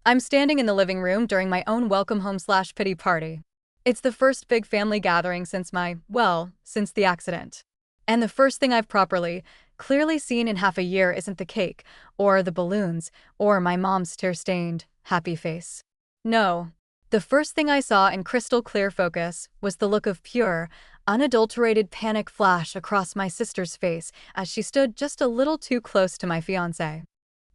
I'm standing in the living room during my own welcome home slash pity party. It's the first big family gathering since the accident. And the first thing I've clearly seen in half a year isn't the cake, or the balloons, or my mom's tear-stained, happy face. No. The first thing I saw in crystal clear focus was the look of pure, unadulterated panic flash across my sister's face as she stood just a little too close to my fiancé.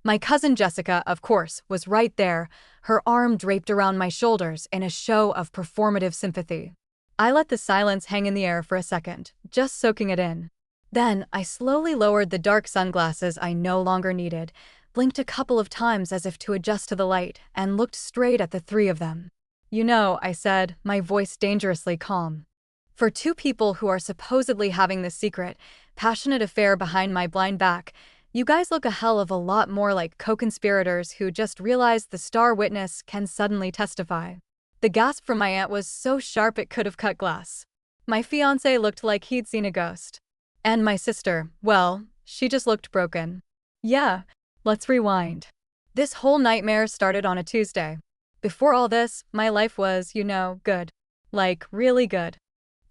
My cousin Jessica, of course, was right there, her arm draped around my shoulders in a show of performative sympathy. I let the silence hang in the air for a second, just soaking it in. Then, I slowly lowered the dark sunglasses I no longer needed, blinked a couple of times as if to adjust to the light, and looked straight at the three of them. "You know," I said, my voice dangerously calm. "For two people who are supposedly having this secret, passionate affair behind my blind back, you guys look a hell of a lot more like co-conspirators who just realized the star witness can suddenly testify." The gasp from my aunt was so sharp it could have cut glass. My fiancé looked like he'd seen a ghost. And my sister, well, she just looked broken. Yeah, let's rewind. This whole nightmare started on a Tuesday. Before all this, my life was, good. Like, really good.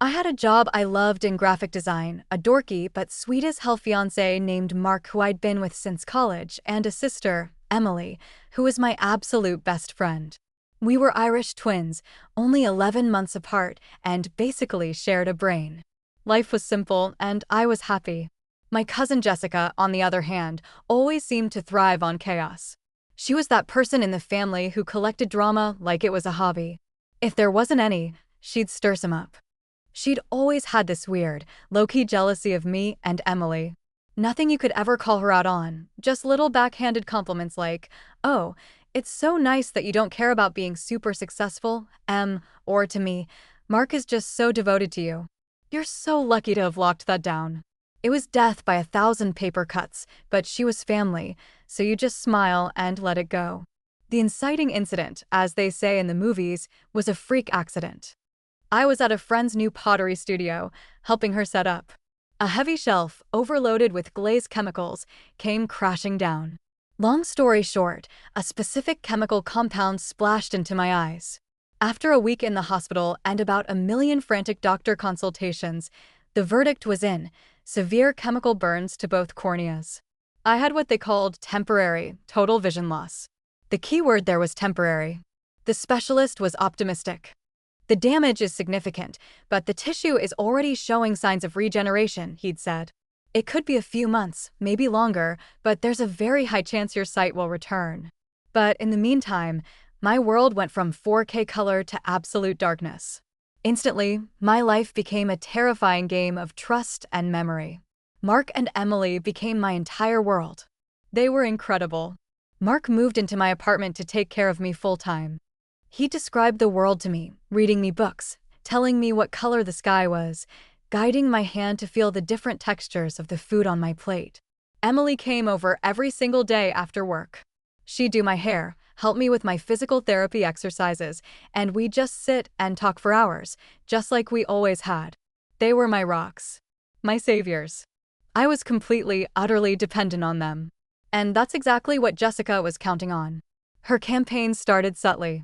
I had a job I loved in graphic design, a dorky but sweet as hell fiancé named Mark who I'd been with since college, and a sister, Emily, who was my absolute best friend. We were Irish twins, only 11 months apart, and basically shared a brain. Life was simple, and I was happy. My cousin Jessica, on the other hand, always seemed to thrive on chaos. She was that person in the family who collected drama like it was a hobby. If there wasn't any, she'd stir some up. She'd always had this weird, low-key jealousy of me and Emily. Nothing you could ever call her out on, just little backhanded compliments like, "Oh, it's so nice that you don't care about being super successful, or to me, Mark is just so devoted to you. You're so lucky to have locked that down." It was death by 1,000 paper cuts, but she was family, so you just smile and let it go. The inciting incident, as they say in the movies, was a freak accident. I was at a friend's new pottery studio, helping her set up. A heavy shelf, overloaded with glaze chemicals, came crashing down. Long story short, a specific chemical compound splashed into my eyes. After a week in the hospital and about 1 million frantic doctor consultations, the verdict was in: severe chemical burns to both corneas. I had what they called temporary, total vision loss. The key word there was temporary. The specialist was optimistic. "The damage is significant, but the tissue is already showing signs of regeneration," he'd said. "It could be a few months, maybe longer, but there's a very high chance your sight will return." But in the meantime, my world went from 4K color to absolute darkness. Instantly, my life became a terrifying game of trust and memory. Mark and Emily became my entire world. They were incredible. Mark moved into my apartment to take care of me full-time. He described the world to me, reading me books, telling me what color the sky was, guiding my hand to feel the different textures of the food on my plate. Emily came over every single day after work. She'd do my hair, help me with my physical therapy exercises, and we'd just sit and talk for hours, just like we always had. They were my rocks. My saviors. I was completely, utterly dependent on them. And that's exactly what Jessica was counting on. Her campaign started subtly.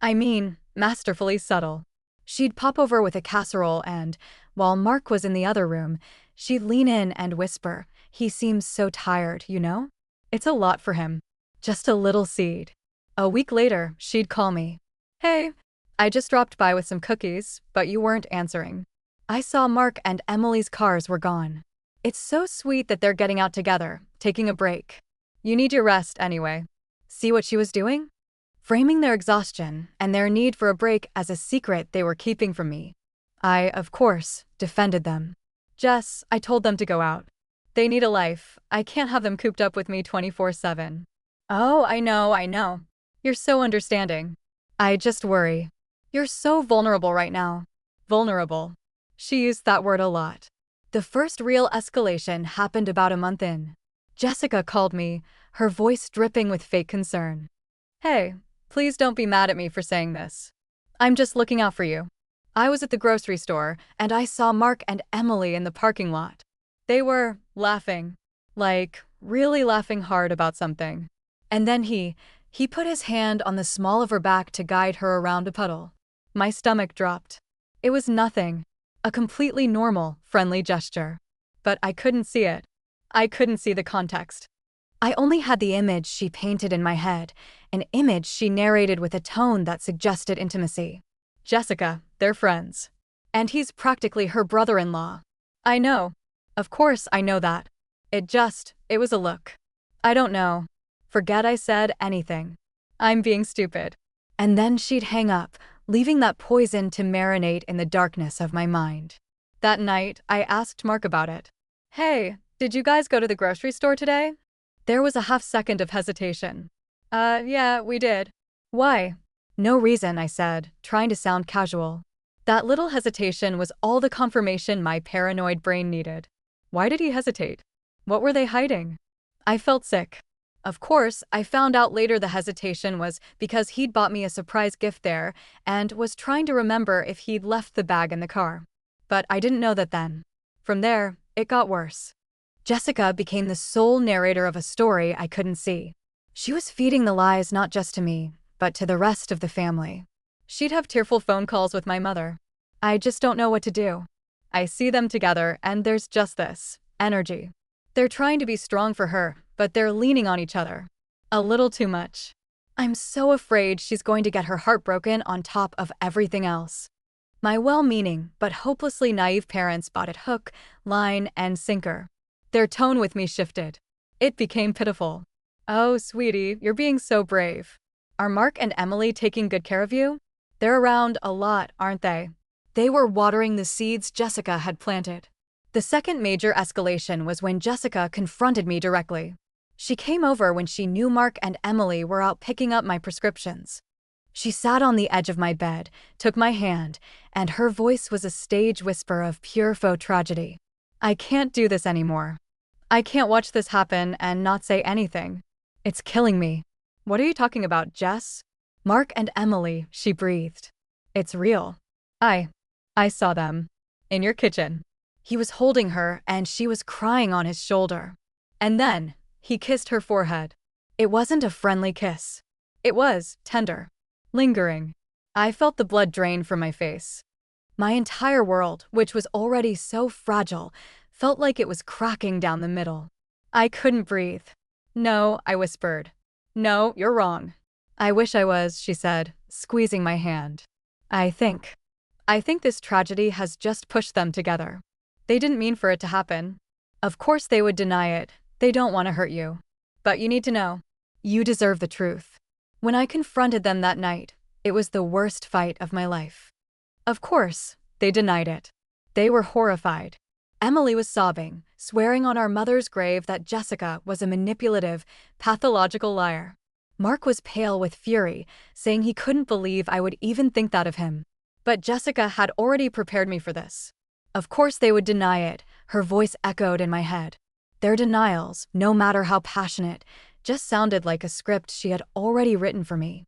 I mean, masterfully subtle. She'd pop over with a casserole and, while Mark was in the other room, she'd lean in and whisper, "He seems so tired, you know? It's a lot for him." Just a little seed. A week later, she'd call me. "Hey, I just dropped by with some cookies, but you weren't answering. I saw Mark and Emily's cars were gone. It's so sweet that they're getting out together, taking a break. You need your rest anyway." See what she was doing? Framing their exhaustion and their need for a break as a secret they were keeping from me. I, of course, defended them. "Jess, I told them to go out. They need a life. I can't have them cooped up with me 24/7. "Oh, I know. You're so understanding. I just worry. You're so vulnerable right now." Vulnerable. She used that word a lot. The first real escalation happened about a month in. Jessica called me, her voice dripping with fake concern. "Hey, please don't be mad at me for saying this. I'm just looking out for you. I was at the grocery store, and I saw Mark and Emily in the parking lot. They were laughing. Like, really laughing hard about something. And then He put his hand on the small of her back to guide her around a puddle. My stomach dropped. It was nothing. A completely normal, friendly gesture. But I couldn't see it. I couldn't see the context. I only had the image she painted in my head, an image she narrated with a tone that suggested intimacy. Jessica, they're friends. And he's practically her brother-in-law. I know. Of course I know that. It was a look. I don't know. Forget I said anything. I'm being stupid. And then she'd hang up, leaving that poison to marinate in the darkness of my mind. That night, I asked Mark about it. Hey, did you guys go to the grocery store today? There was a half-second of hesitation. Yeah, we did. Why? No reason, I said, trying to sound casual. That little hesitation was all the confirmation my paranoid brain needed. Why did he hesitate? What were they hiding? I felt sick. Of course, I found out later the hesitation was because he'd bought me a surprise gift there and was trying to remember if he'd left the bag in the car. But I didn't know that then. From there, it got worse. Jessica became the sole narrator of a story I couldn't see. She was feeding the lies not just to me, but to the rest of the family. She'd have tearful phone calls with my mother. I just don't know what to do. I see them together and there's just this energy. They're trying to be strong for her, but they're leaning on each other. A little too much. I'm so afraid she's going to get her heart broken on top of everything else. My well-meaning but hopelessly naive parents bought it hook, line, and sinker. Their tone with me shifted. It became pitiful. Oh, sweetie, you're being so brave. Are Mark and Emily taking good care of you? They're around a lot, aren't they? They were watering the seeds Jessica had planted. The second major escalation was when Jessica confronted me directly. She came over when she knew Mark and Emily were out picking up my prescriptions. She sat on the edge of my bed, took my hand, and her voice was a stage whisper of pure faux tragedy. I can't do this anymore. I can't watch this happen and not say anything. It's killing me. What are you talking about, Jess? Mark and Emily, she breathed. It's real. I saw them. In your kitchen. He was holding her and she was crying on his shoulder. And then, he kissed her forehead. It wasn't a friendly kiss. It was tender. Lingering. I felt the blood drain from my face. My entire world, which was already so fragile, felt like it was cracking down the middle. I couldn't breathe. No, I whispered. No, you're wrong. I wish I was, she said, squeezing my hand. I think this tragedy has just pushed them together. They didn't mean for it to happen. Of course they would deny it. They don't want to hurt you. But you need to know. You deserve the truth. When I confronted them that night, it was the worst fight of my life. Of course, they denied it. They were horrified. Emily was sobbing, swearing on our mother's grave that Jessica was a manipulative, pathological liar. Mark was pale with fury, saying he couldn't believe I would even think that of him. But Jessica had already prepared me for this. Of course they would deny it, her voice echoed in my head. Their denials, no matter how passionate, just sounded like a script she had already written for me.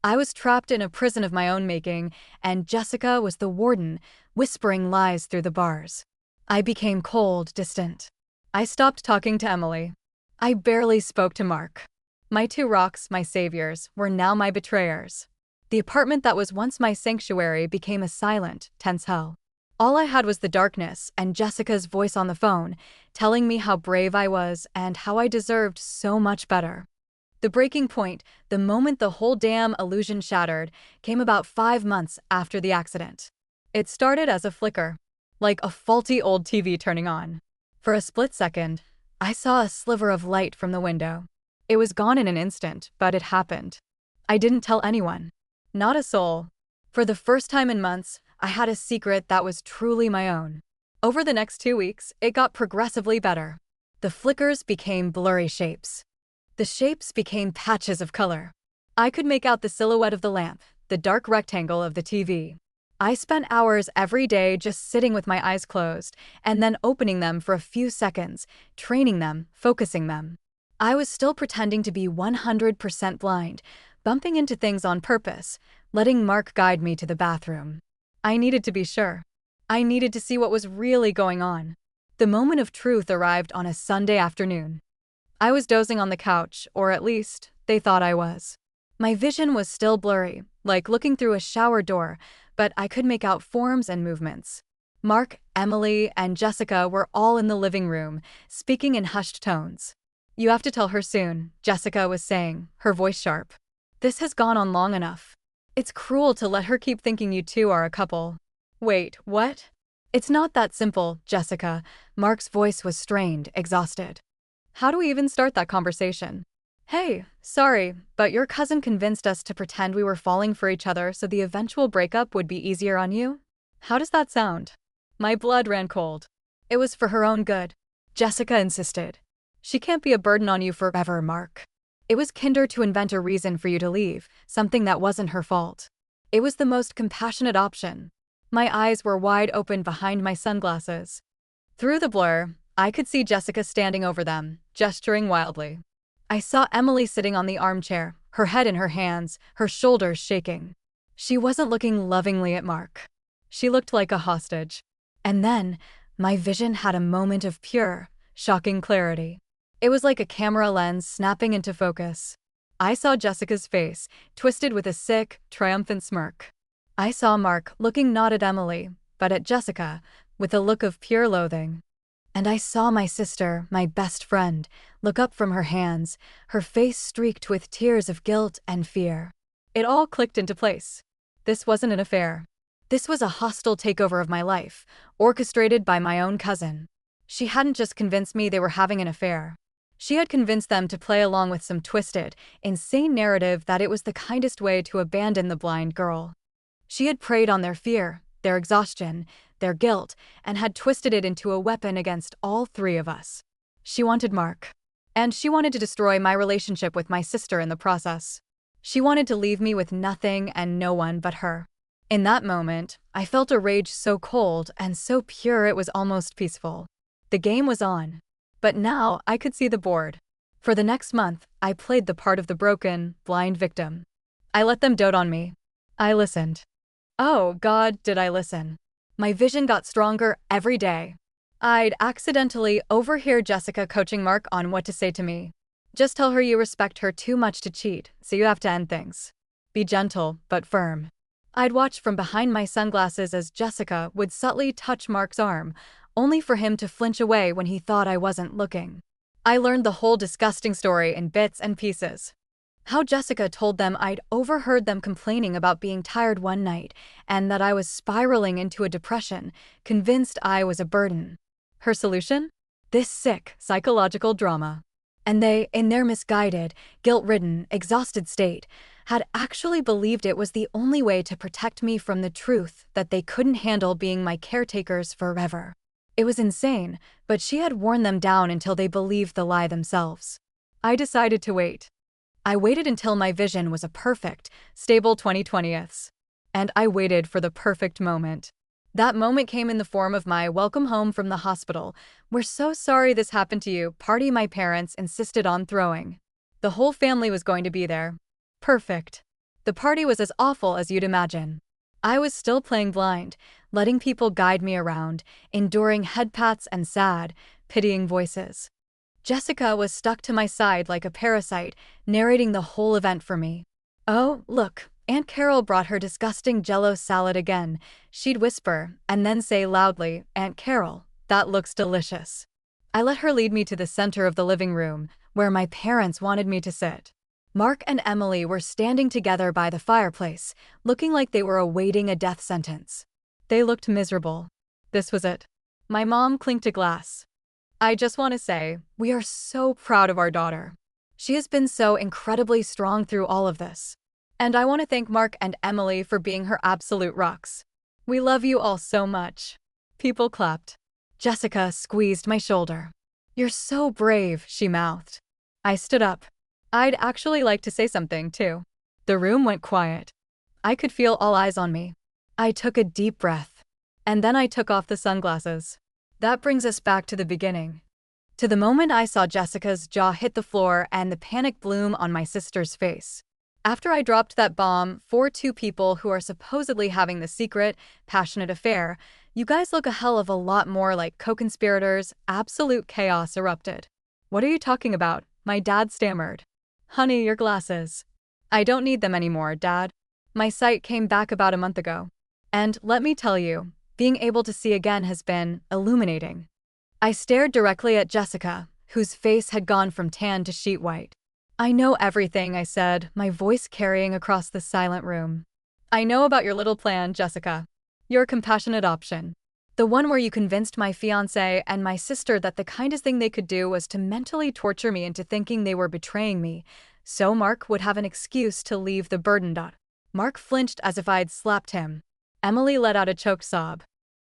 I was trapped in a prison of my own making, and Jessica was the warden, whispering lies through the bars. I became cold, distant. I stopped talking to Emily. I barely spoke to Mark. My two rocks, my saviors, were now my betrayers. The apartment that was once my sanctuary became a silent, tense hell. All I had was the darkness and Jessica's voice on the phone, telling me how brave I was and how I deserved so much better. The breaking point, the moment the whole damn illusion shattered, came about 5 months after the accident. It started as a flicker, like a faulty old TV turning on. For a split second, I saw a sliver of light from the window. It was gone in an instant, but it happened. I didn't tell anyone. Not a soul. For the first time in months, I had a secret that was truly my own. Over the next 2 weeks, it got progressively better. The flickers became blurry shapes. The shapes became patches of color. I could make out the silhouette of the lamp, the dark rectangle of the TV. I spent hours every day just sitting with my eyes closed, and then opening them for a few seconds, training them, focusing them. I was still pretending to be 100% blind, bumping into things on purpose, letting Mark guide me to the bathroom. I needed to be sure. I needed to see what was really going on. The moment of truth arrived on a Sunday afternoon. I was dozing on the couch, or at least, they thought I was. My vision was still blurry, like looking through a shower door, but I could make out forms and movements. Mark, Emily, and Jessica were all in the living room, speaking in hushed tones. "You have to tell her soon," Jessica was saying, her voice sharp. "This has gone on long enough. It's cruel to let her keep thinking you two are a couple." "Wait, what?" "It's not that simple, Jessica." Mark's voice was strained, exhausted. "How do we even start that conversation?" "Hey, sorry, but your cousin convinced us to pretend we were falling for each other so the eventual breakup would be easier on you." How does that sound? My blood ran cold. "It was for her own good," Jessica insisted. "She can't be a burden on you forever, Mark. It was kinder to invent a reason for you to leave, something that wasn't her fault. It was the most compassionate option." My eyes were wide open behind my sunglasses. Through the blur, I could see Jessica standing over them, gesturing wildly. I saw Emily sitting on the armchair, her head in her hands, her shoulders shaking. She wasn't looking lovingly at Mark. She looked like a hostage. And then, my vision had a moment of pure, shocking clarity. It was like a camera lens snapping into focus. I saw Jessica's face, twisted with a sick, triumphant smirk. I saw Mark looking not at Emily, but at Jessica, with a look of pure loathing. And I saw my sister, my best friend, look up from her hands, her face streaked with tears of guilt and fear. It all clicked into place. This wasn't an affair. This was a hostile takeover of my life, orchestrated by my own cousin. She hadn't just convinced me they were having an affair. She had convinced them to play along with some twisted, insane narrative that it was the kindest way to abandon the blind girl. She had preyed on their fear, their exhaustion, their guilt, and had twisted it into a weapon against all three of us. She wanted Mark. And she wanted to destroy my relationship with my sister in the process. She wanted to leave me with nothing and no one but her. In that moment, I felt a rage so cold and so pure it was almost peaceful. The game was on. But now I could see the board. For the next month, I played the part of the broken, blind victim. I let them dote on me. I listened. Oh God, did I listen. My vision got stronger every day. I'd accidentally overhear Jessica coaching Mark on what to say to me. "Just tell her you respect her too much to cheat, so you have to end things. Be gentle, but firm." I'd watch from behind my sunglasses as Jessica would subtly touch Mark's arm, only for him to flinch away when he thought I wasn't looking. I learned the whole disgusting story in bits and pieces. How Jessica told them I'd overheard them complaining about being tired one night and that I was spiraling into a depression, convinced I was a burden. Her solution? This sick, psychological drama. And they, in their misguided, guilt-ridden, exhausted state, had actually believed it was the only way to protect me from the truth that they couldn't handle being my caretakers forever. It was insane, but she had worn them down until they believed the lie themselves. I decided to wait. I waited until my vision was a perfect, stable 2020s. And I waited for the perfect moment. That moment came in the form of my welcome home from the hospital. "We're so sorry this happened to you" party my parents insisted on throwing. The whole family was going to be there. Perfect. The party was as awful as you'd imagine. I was still playing blind, letting people guide me around, enduring head pats and sad, pitying voices. Jessica was stuck to my side like a parasite, narrating the whole event for me. "Oh, look, Aunt Carol brought her disgusting Jell-O salad again," she'd whisper, and then say loudly, "Aunt Carol, that looks delicious." I let her lead me to the center of the living room, where my parents wanted me to sit. Mark and Emily were standing together by the fireplace, looking like they were awaiting a death sentence. They looked miserable. This was it. My mom clinked a glass. "I just want to say, we are so proud of our daughter. She has been so incredibly strong through all of this. And I want to thank Mark and Emily for being her absolute rocks. We love you all so much." People clapped. Jessica squeezed my shoulder. "You're so brave," she mouthed. I stood up. "I'd actually like to say something, too." The room went quiet. I could feel all eyes on me. I took a deep breath. And then I took off the sunglasses. That brings us back to the beginning. To the moment I saw Jessica's jaw hit the floor and the panic bloom on my sister's face. After I dropped that bomb for two people who are supposedly having the secret, passionate affair, you guys look a hell of a lot more like co-conspirators. Absolute chaos erupted. "What are you talking about?" my dad stammered. "Honey, your glasses." I don't need them anymore, Dad. My sight came back about a month ago. And let me tell you, being able to see again has been illuminating. I stared directly at Jessica, whose face had gone from tan to sheet white. I know everything, I said, my voice carrying across the silent room. I know about your little plan, Jessica. Your compassionate option. The one where you convinced my fiancé and my sister that the kindest thing they could do was to mentally torture me into thinking they were betraying me, so Mark would have an excuse to leave the burden. Mark flinched as if I'd slapped him. Emily let out a choked sob.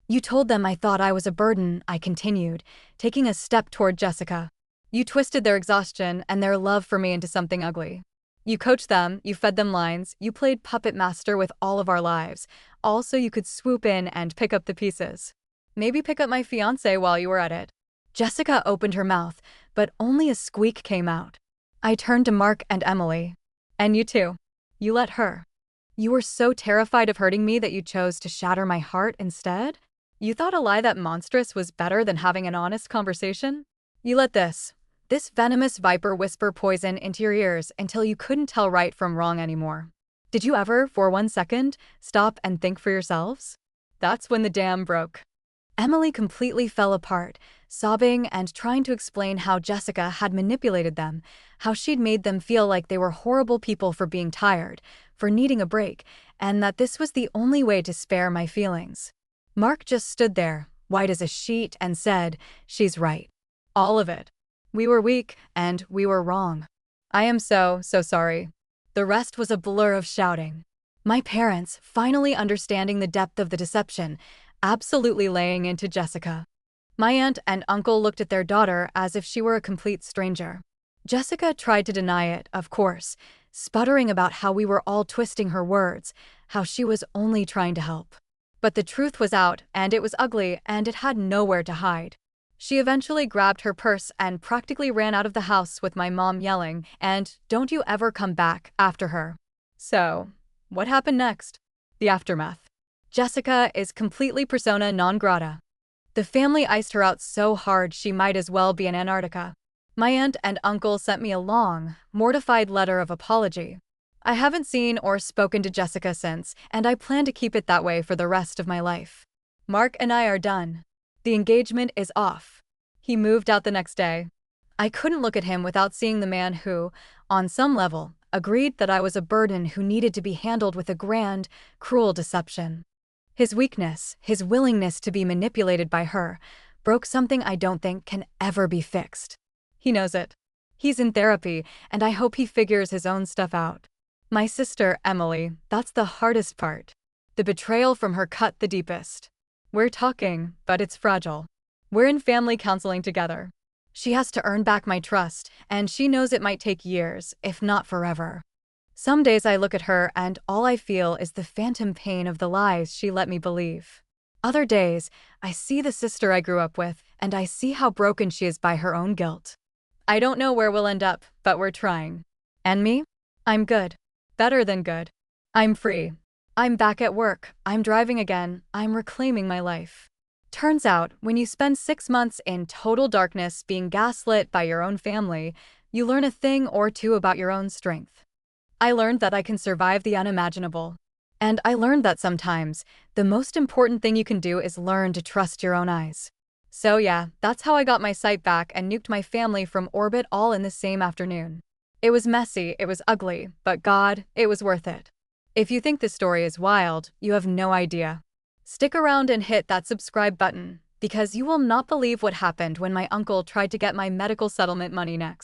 You told them I thought I was a burden, I continued, taking a step toward Jessica. You twisted their exhaustion and their love for me into something ugly. You coached them, you fed them lines, you played puppet master with all of our lives, all so you could swoop in and pick up the pieces. Maybe pick up my fiancé while you were at it. Jessica opened her mouth, but only a squeak came out. I turned to Mark and Emily. And you too. You let her. You were so terrified of hurting me that you chose to shatter my heart instead? You thought a lie that monstrous was better than having an honest conversation? You let this venomous viper whisper poison into your ears until you couldn't tell right from wrong anymore. Did you ever, for 1 second, stop and think for yourselves? That's when the dam broke. Emily completely fell apart, sobbing and trying to explain how Jessica had manipulated them, how she'd made them feel like they were horrible people for being tired, for needing a break, and that this was the only way to spare my feelings. Mark just stood there, white as a sheet, and said, "She's right. All of it. We were weak, and we were wrong. I am so sorry." The rest was a blur of shouting. My parents, finally understanding the depth of the deception, absolutely laying into Jessica. My aunt and uncle looked at their daughter as if she were a complete stranger. Jessica tried to deny it, of course, sputtering about how we were all twisting her words, how she was only trying to help. But the truth was out, and it was ugly, and it had nowhere to hide. She eventually grabbed her purse and practically ran out of the house with my mom yelling, "And don't you ever come back," after her. So, what happened next? The aftermath. Jessica is completely persona non grata. The family iced her out so hard she might as well be in Antarctica. My aunt and uncle sent me a long, mortified letter of apology. I haven't seen or spoken to Jessica since, and I plan to keep it that way for the rest of my life. Mark and I are done. The engagement is off. He moved out the next day. I couldn't look at him without seeing the man who, on some level, agreed that I was a burden who needed to be handled with a grand, cruel deception. His weakness, his willingness to be manipulated by her, broke something I don't think can ever be fixed. He knows it. He's in therapy, and I hope he figures his own stuff out. My sister, Emily, that's the hardest part. The betrayal from her cut the deepest. We're talking, but it's fragile. We're in family counseling together. She has to earn back my trust, and she knows it might take years, if not forever. Some days I look at her and all I feel is the phantom pain of the lies she let me believe. Other days, I see the sister I grew up with, and I see how broken she is by her own guilt. I don't know where we'll end up, but we're trying. And me? I'm good. Better than good. I'm free. I'm back at work. I'm driving again. I'm reclaiming my life. Turns out, when you spend 6 months in total darkness being gaslit by your own family, you learn a thing or two about your own strength. I learned that I can survive the unimaginable. And I learned that sometimes, the most important thing you can do is learn to trust your own eyes. So yeah, that's how I got my sight back and nuked my family from orbit all in the same afternoon. It was messy, it was ugly, but God, it was worth it. If you think this story is wild, you have no idea. Stick around and hit that subscribe button, because you will not believe what happened when my uncle tried to get my medical settlement money next.